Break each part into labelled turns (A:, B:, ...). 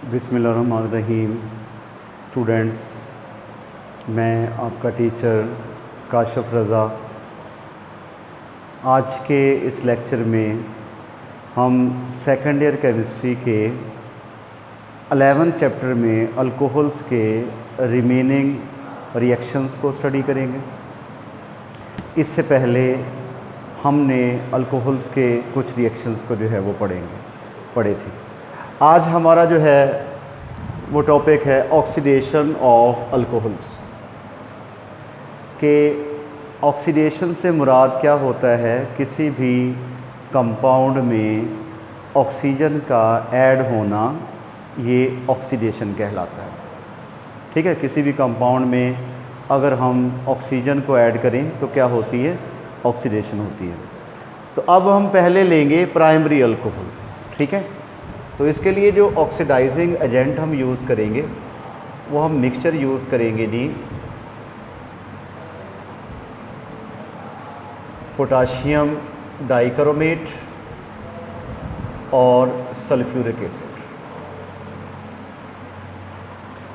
A: बिस्मिल्लाहिर्रहमानिर्रहीम। स्टूडेंट्स, मैं आपका टीचर काशिफ रज़ा। आज के इस लेक्चर में हम सेकेंड ईयर केमिस्ट्री के 11th चैप्टर में अल्कोहल्स के रिमेनिंग रिएक्शंस को स्टडी करेंगे। इससे पहले हमने अल्कोहल्स के कुछ रिएक्शंस को जो है वो पढ़े थे। आज हमारा जो है वो टॉपिक है ऑक्सीडेशन ऑफ अल्कोहल्स। के ऑक्सीडेशन से मुराद क्या होता है? किसी भी कंपाउंड में ऑक्सीजन का ऐड होना, ये ऑक्सीडेशन कहलाता है। ठीक है, किसी भी कंपाउंड में अगर हम ऑक्सीजन को ऐड करें तो क्या होती है? ऑक्सीडेशन होती है। तो अब हम पहले लेंगे प्राइमरी अल्कोहल। ठीक है, तो इसके लिए जो ऑक्सीडाइजिंग एजेंट हम यूज़ करेंगे वो हम मिक्सचर यूज़ करेंगे जी पोटाशियम डाइक्रोमेट और सल्फ्यूरिक एसिड।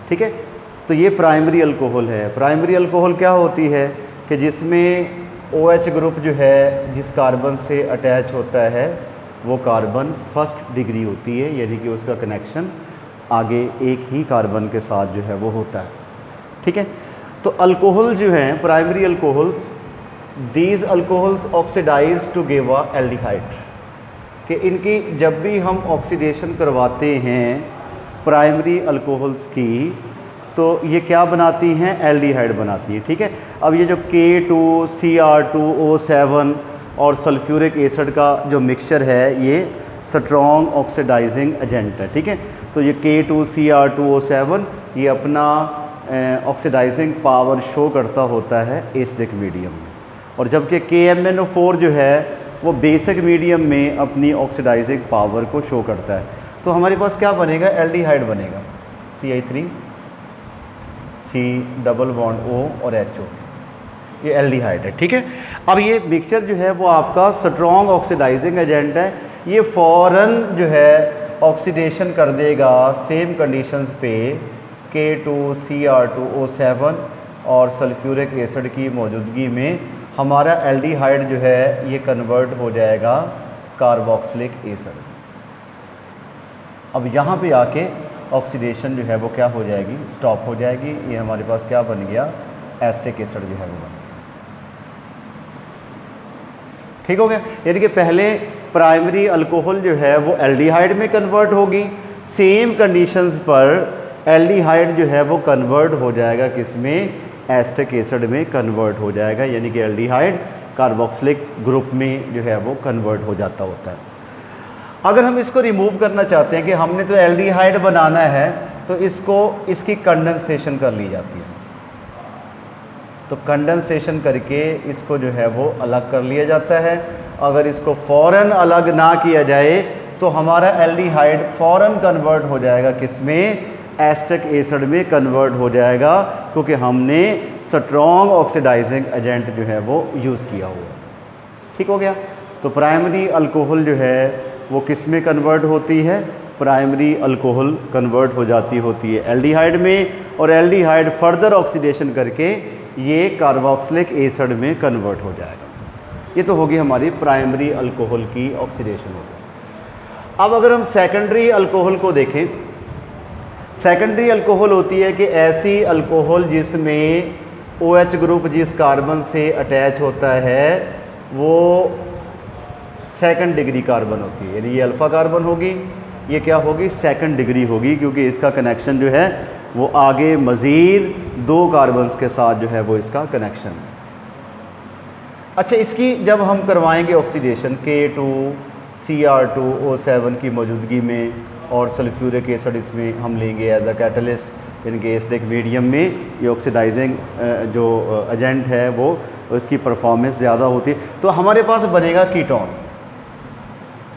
A: ठीक है, तो ये प्राइमरी अल्कोहल है। प्राइमरी अल्कोहल क्या होती है कि जिसमें OH ग्रुप जो है जिस कार्बन से अटैच होता है वो कार्बन फर्स्ट डिग्री होती है, यानी कि उसका कनेक्शन आगे एक ही कार्बन के साथ जो है वो होता है। ठीक है, तो अल्कोहल जो हैं primary alcohols, these alcohols oxidise to give a aldehyde. कि इनकी जब भी हम ऑक्सीडेशन करवाते हैं प्राइमरी अल्कोहल्स की, तो ये क्या बनाती हैं? एल्डिहाइड बनाती हैं। ठीक है, अब ये जो K2Cr2O7 और सल्फ्यूरिक एसिड का जो मिक्सचर है ये स्ट्रॉन्ग ऑक्सीडाइजिंग एजेंट है। ठीक है, तो ये K2Cr2O7 ये अपना ऑक्सीडाइजिंग पावर शो करता होता है एसिडिक मीडियम में, और जबकि KMnO4 जो है वो बेसिक मीडियम में अपनी ऑक्सीडाइजिंग पावर को शो करता है। तो हमारे पास क्या बनेगा? एल्डिहाइड बनेगा, CH3 C double bond O और HO, ये एल्डिहाइड है। ठीक है, अब ये मिक्सचर जो है वो आपका स्ट्रॉन्ग ऑक्सीडाइजिंग एजेंट है। ये फ़ौरन जो है ऑक्सीडेशन कर देगा सेम कंडीशंस पे K2Cr2O7 और सल्फ्यूरिक एसिड की मौजूदगी में हमारा एल्डिहाइड जो है ये कन्वर्ट हो जाएगा कार्बोक्सिलिक एसिड। अब यहाँ पे आके ऑक्सीडेशन जो है वो क्या हो जाएगी? स्टॉप हो जाएगी। ये हमारे पास क्या बन गया? एसिटिक एसिड जो है वो बन गया। ठीक हो गया, यानी कि पहले प्राइमरी अल्कोहल जो है वो एल्डिहाइड में कन्वर्ट होगी, सेम कंडीशंस पर एल्डिहाइड जो है वो कन्वर्ट हो जाएगा किसमें? एसिटिक एसिड में कन्वर्ट हो जाएगा, यानी कि एल्डिहाइड कार्बोक्सिलिक ग्रुप में जो है वो कन्वर्ट हो जाता होता है। अगर हम इसको रिमूव करना चाहते हैं कि हमने तो एल्डिहाइड बनाना है, तो इसकी कंडेंसेशन कर ली जाती है। तो कंडेंसेशन करके इसको जो है वो अलग कर लिया जाता है। अगर इसको फ़ौरन अलग ना किया जाए तो हमारा एल्डिहाइड फ़ौरन कन्वर्ट हो जाएगा किसमें? एसिटिक एसिड में कन्वर्ट हो जाएगा, क्योंकि हमने स्ट्रॉन्ग ऑक्सीडाइजिंग एजेंट जो है वो यूज़ किया हुआ। ठीक हो गया, तो प्राइमरी अल्कोहल जो है वो किस में कन्वर्ट होती है? प्राइमरी अल्कोहल कन्वर्ट हो जाती होती है एल्डिहाइड में, और एल्डिहाइड फर्दर ऑक्सीडेशन करके ये कार्बोक्सिलिक एसिड में कन्वर्ट हो जाएगा। ये तो होगी हमारी प्राइमरी अल्कोहल की ऑक्सीडेशन होगी। अब अगर हम सेकेंडरी अल्कोहल को देखें, सेकेंडरी अल्कोहल होती है कि ऐसी अल्कोहल जिसमें OH ग्रुप जिस कार्बन से अटैच होता है वो सेकंड डिग्री कार्बन होती है, यानी ये अल्फ़ा कार्बन होगी, ये क्या होगी? सेकंड डिग्री होगी, क्योंकि इसका कनेक्शन जो है वो आगे मज़ीद 2 कार्बन्स के साथ जो है वो इसका कनेक्शन है। अच्छा, इसकी जब हम करवाएंगे ऑक्सीडेशन K2Cr2O7 की मौजूदगी में और सल्फ्यूरिक एसिड इसमें हम लेंगे एज अ कैटलिस्ट, यानी कि एसिडिक मीडियम में ये ऑक्सीडाइजिंग जो एजेंट है वो इसकी परफॉर्मेंस ज़्यादा होती है, तो हमारे पास बनेगा कीटोन।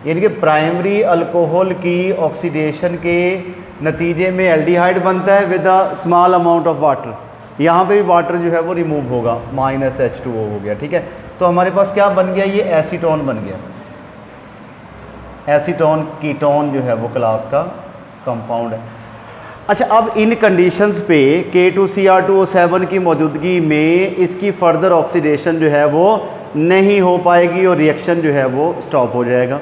A: यानी कि प्राइमरी अल्कोहल की ऑक्सीडेशन के नतीजे में एल्डिहाइड बनता है with a small amount of water. यहाँ पे भी वाटर जो है वो रिमूव होगा, -H2O हो गया। ठीक है, तो हमारे पास क्या बन गया? ये एसीटोन बन गया। एसीटोन कीटोन जो है वो क्लास का कंपाउंड है। अच्छा, अब इन कंडीशंस पे K2Cr2O7 की मौजूदगी में इसकी फर्दर ऑक्सीडेशन जो है वो नहीं हो पाएगी और रिएक्शन जो है वो स्टॉप हो जाएगा।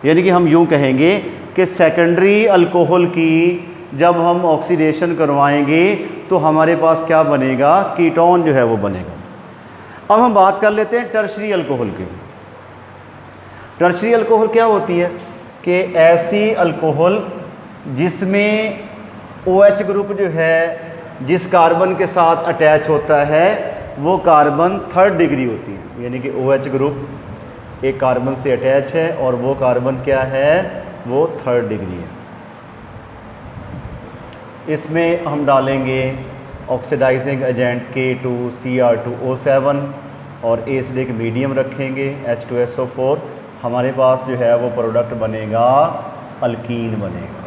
A: यानी कि हम यूँ कहेंगे कि सेकेंडरी अल्कोहल की जब हम ऑक्सीडेशन करवाएंगे तो हमारे पास क्या बनेगा, कीटोन जो है वो बनेगा। अब हम बात कर लेते हैं टर्शरी अल्कोहल की। टर्शरी अल्कोहल क्या होती है कि ऐसी अल्कोहल जिसमें OH ग्रुप जो है जिस कार्बन के साथ अटैच होता है वो कार्बन 3rd डिग्री होती है। यानी कि OH ग्रुप एक कार्बन से अटैच है और वो कार्बन क्या है, वो 3rd डिग्री है। इसमें हम डालेंगे ऑक्सीडाइजिंग एजेंट K2Cr2O7 और एसिडिक मीडियम रखेंगे H2SO4। हमारे पास जो है वो प्रोडक्ट बनेगा अल्कीन बनेगा।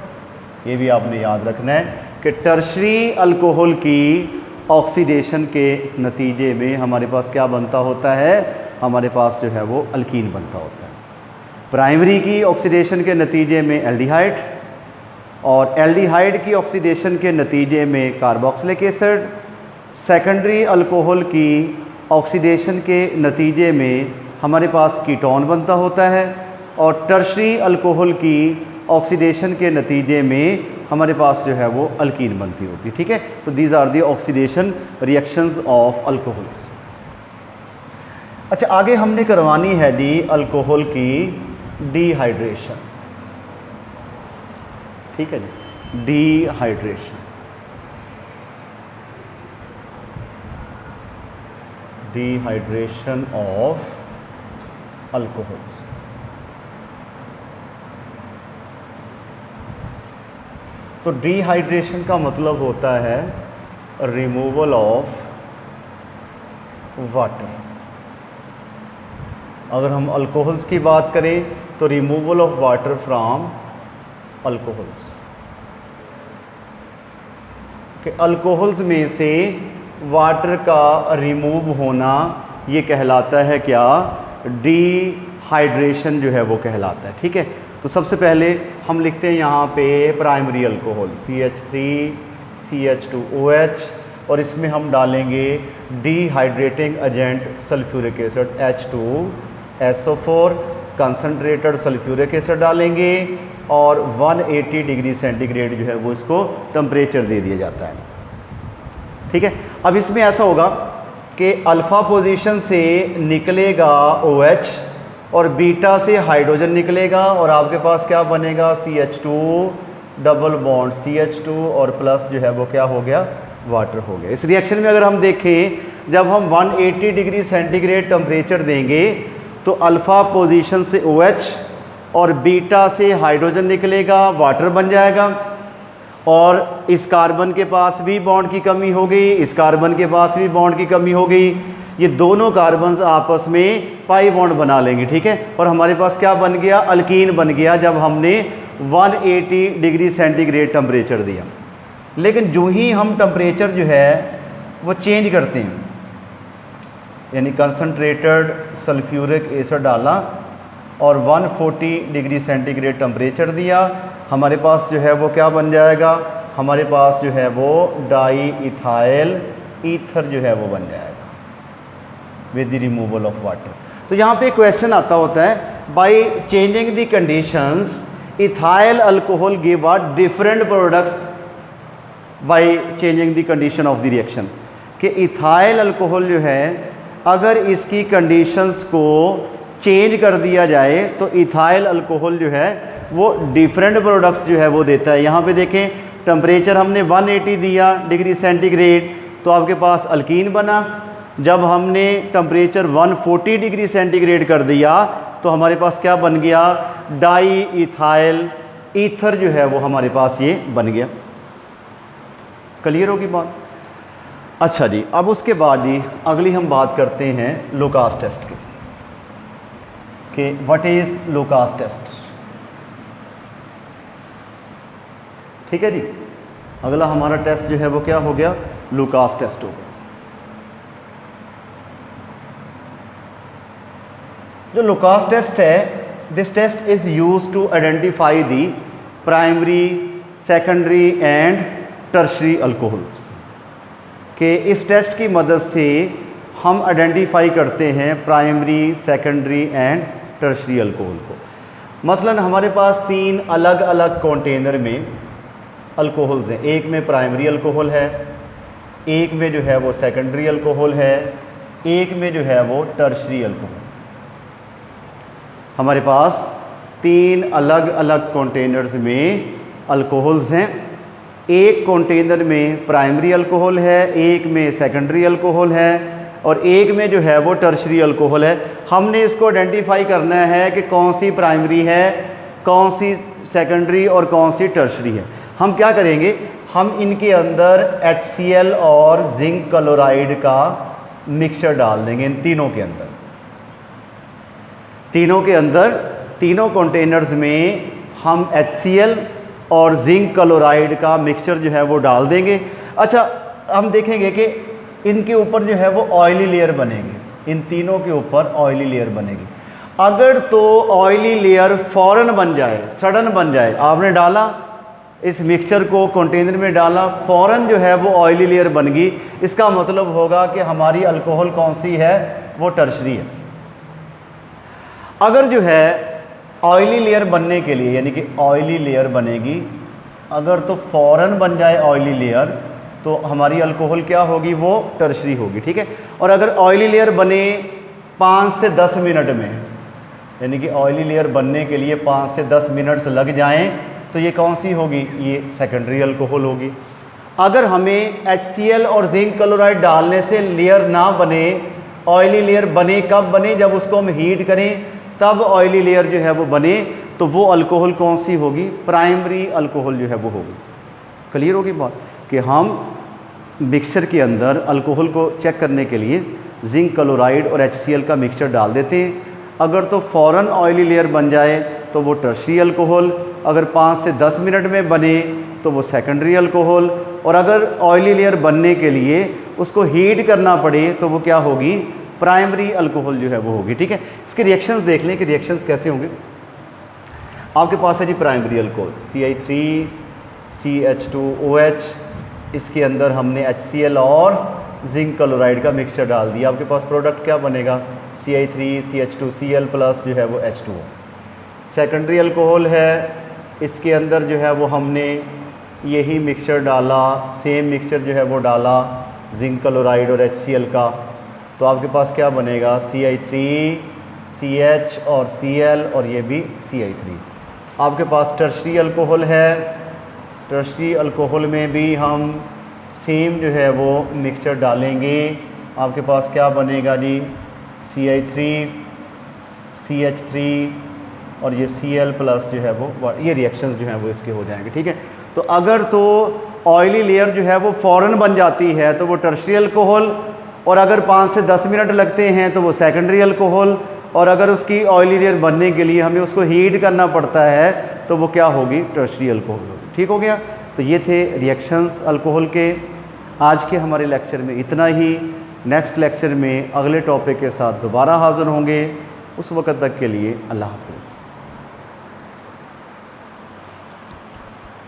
A: ये भी आपने याद रखना है कि टर्शरी अल्कोहल की ऑक्सीडेशन के नतीजे में हमारे पास क्या बनता होता है, हमारे पास जो है वो अल्कीन बनता होता है। प्राइमरी की ऑक्सीडेशन के नतीजे में एल्डिहाइड और एल्डिहाइड की ऑक्सीडेशन के नतीजे में कार्बोक्सिलिक एसिड। सेकेंडरी अल्कोहल की ऑक्सीडेशन के नतीजे में हमारे पास कीटोन बनता होता है और टर्शरी अल्कोहल की ऑक्सीडेशन के नतीजे में हमारे पास जो है वो अल्कीन बनती होती है। ठीक है, तो these are the oxidation reactions of alcohols. अच्छा, आगे हमने करवानी है डी अल्कोहल की डिहाइड्रेशन। ठीक है जी, डिहाइड्रेशन। Dehydration of alcohols. तो डिहाइड्रेशन का मतलब होता है रिमूवल ऑफ वाटर। अगर हम अल्कोहल्स की बात करें तो removal of water from alcohols, कि अल्कोहल्स में से वाटर का रिमूव होना ये कहलाता है क्या, डिहाइड्रेशन जो है वो कहलाता है। ठीक है, तो सबसे पहले हम लिखते हैं यहाँ पे प्राइमरी अल्कोहल CH3CH2OH और इसमें हम डालेंगे dehydrating agent sulphuric acid H2SO4, concentrated sulphuric acid डालेंगे और 180 डिग्री सेंटीग्रेड जो है वो इसको टेम्परेचर दे दिया जाता है। ठीक है, अब इसमें ऐसा होगा कि अल्फ़ा पोजीशन से निकलेगा OH और बीटा से हाइड्रोजन निकलेगा और आपके पास क्या बनेगा, CH2 डबल बॉन्ड CH2 और प्लस जो है वो क्या हो गया, वाटर हो गया। इस रिएक्शन में अगर हम देखें, जब हम 180 डिग्री सेंटीग्रेड टेम्परेचर देंगे तो अल्फ़ा पोजीशन से OH और बीटा से हाइड्रोजन निकलेगा, वाटर बन जाएगा और इस कार्बन के पास भी बॉन्ड की कमी हो गई, इस कार्बन के पास भी बॉन्ड की कमी हो गई। ये दोनों कार्बन्स आपस में पाई बॉन्ड बना लेंगे। ठीक है, और हमारे पास क्या बन गया, अल्कीन बन गया जब हमने 180 डिग्री सेंटीग्रेड टेम्परेचर दिया। लेकिन जो ही हम टेम्परेचर जो है वो चेंज करते हैं, यानी कंसनट्रेटेड सल्फ्यूरिक एसिड डाला और 140 डिग्री सेंटीग्रेड टेम्परेचर दिया, हमारे पास जो है वो क्या बन जाएगा, हमारे पास जो है वो डाई इथाइल ईथर जो है वो बन जाएगा with the removal of water. तो यहाँ पे क्वेश्चन आता होता है, by changing the conditions ethyl alcohol give a different products by changing the condition of the reaction, कि इथाइल अल्कोहल जो है अगर इसकी कंडीशंस को चेंज कर दिया जाए तो इथाइल अल्कोहल जो है वो डिफरेंट प्रोडक्ट्स जो है वो देता है। यहाँ पे देखें, टेम्परेचर हमने 180 दिया डिग्री सेंटीग्रेड तो आपके पास अल्कीन बना। जब हमने टेम्परेचर 140 डिग्री सेंटीग्रेड कर दिया तो हमारे पास क्या बन गया, डाई इथाइल ईथर जो है वो हमारे पास ये बन गया। क्लियर होगी बात? अच्छा जी, अब उसके बाद जी अगली हम बात करते हैं लुकास टेस्ट की, कि व्हाट इज़ लुकास टेस्ट। ठीक है जी, अगला हमारा टेस्ट जो है वो क्या हो गया, लुकास टेस्ट हो गया। जो लुकास टेस्ट है, this test is used to identify the primary, secondary and tertiary alcohols के इस टेस्ट की मदद से हम आइडेंटिफाई करते हैं primary, secondary and tertiary alcohol को। मसलन हमारे पास 3 अलग अलग कंटेनर में अल्कोहल्स हैं, एक में प्राइमरी अल्कोहल है, एक में जो है वो सेकेंडरी अल्कोहल है, एक में जो है वो टर्शरी अल्कोहल। हमारे पास 3 अलग अलग कंटेनर्स में अल्कोहल्स हैं, एक कंटेनर में प्राइमरी अल्कोहल है, एक में सेकेंडरी अल्कोहल है और एक में जो है वो टर्शरी अल्कोहल है। हमने इसको आइडेंटिफाई करना है कि कौन सी प्राइमरी है, कौन सी सेकेंडरी और कौन सी टर्शरी है। हम क्या करेंगे, हम इनके अंदर HCl और जिंक क्लोराइड का मिक्सचर डाल देंगे इन तीनों के अंदर। तीनों कंटेनर्स में हम HCl और जिंक क्लोराइड का मिक्सचर जो है वो डाल देंगे। अच्छा, हम देखेंगे कि इनके ऊपर जो है वो ऑयली लेयर बनेगी, इन तीनों के ऊपर ऑयली लेयर बनेगी। अगर तो ऑयली लेयर फ़ौरन बन जाए, सडन बन जाए, आपने डाला इस मिक्सचर को कंटेनर में डाला, फ़ौरन जो है वो ऑयली लेयर बन गई, इसका मतलब होगा कि हमारी अल्कोहल कौन सी है, वो टर्शरी है। अगर जो है ऑयली लेयर बनने के लिए, यानी कि ऑयली लेयर बनेगी, अगर तो फ़ौरन बन जाए ऑयली लेयर तो हमारी अल्कोहल क्या होगी, वो टर्शरी होगी, ठीक है। और अगर ऑयली लेयर बने 5 से 10 मिनट में, यानी कि ऑयली लेयर बनने के लिए 5 से 10 मिनट्स लग जाएं, तो ये कौन सी होगी, ये सेकेंडरी अल्कोहल होगी। अगर हमें HCl और जिंक क्लोराइड डालने से लेयर ना बने, ऑयली लेयर बने, कब बने, जब उसको हम हीट करें तब ऑयली लेयर जो है वो बने, तो वो अल्कोहल कौन सी होगी, प्राइमरी अल्कोहल जो है वो होगी। क्लियर होगी बात कि हम मिक्सचर के अंदर अल्कोहल को चेक करने के लिए जिंक क्लोराइड और HCl का मिक्सचर डाल देते हैं। अगर तो फ़ौरन ऑयली लेयर बन जाए तो वो टर्शरी अल्कोहल, अगर 5 से 10 मिनट में बने तो वो सेकेंडरी अल्कोहल, और अगर ऑयली लेयर बनने के लिए उसको हीट करना पड़े तो वो क्या होगी, प्राइमरी अल्कोहल जो है वो होगी, ठीक है। इसके रिएक्शंस देख लें कि रिएक्शंस कैसे होंगे। आपके पास है जी प्राइमरी अल्कोहल CI3CH2OH, इसके अंदर हमने HCl और जिंक क्लोराइड का मिक्सचर डाल दिया। आपके पास प्रोडक्ट क्या बनेगा, CI3CH2Cl प्लस जो है वो H2O। सेकेंडरी अल्कोहल है, इसके अंदर जो है वो हमने यही मिक्सचर डाला, सेम मिक्सचर जो है वो डाला जिंक क्लोराइड और HCl का, तो आपके पास क्या बनेगा, CI3CH और Cl और ये भी CI3। आपके पास टर्शरी अल्कोहल है, टर्शरी अल्कोहल में भी हम सेम जो है वो मिक्सचर डालेंगे। आपके पास क्या बनेगा जी, CI3CH3 और ये Cl प्लस जो है वो, ये रिएक्शंस जो हैं वो इसके हो जाएंगे, ठीक है। तो अगर तो ऑयली लेयर जो है वो फ़ौरन बन जाती है तो वो टर्शरी अल्कोहल, और अगर 5 से 10 मिनट लगते हैं तो वो सेकेंडरी अल्कोहल, और अगर उसकी ऑयली लेयर बनने के लिए हमें उसको हीट करना पड़ता है तो वो क्या होगी, टर्शरी अल्कोहल होगी, ठीक हो गया। तो ये थे रिएक्शंस अल्कोहल के। आज के हमारे लेक्चर में इतना ही। नेक्स्ट लेक्चर में अगले टॉपिक के साथ दोबारा हाज़िर होंगे। उस वक़्त तक के लिए अल्लाह हाफ़िज़।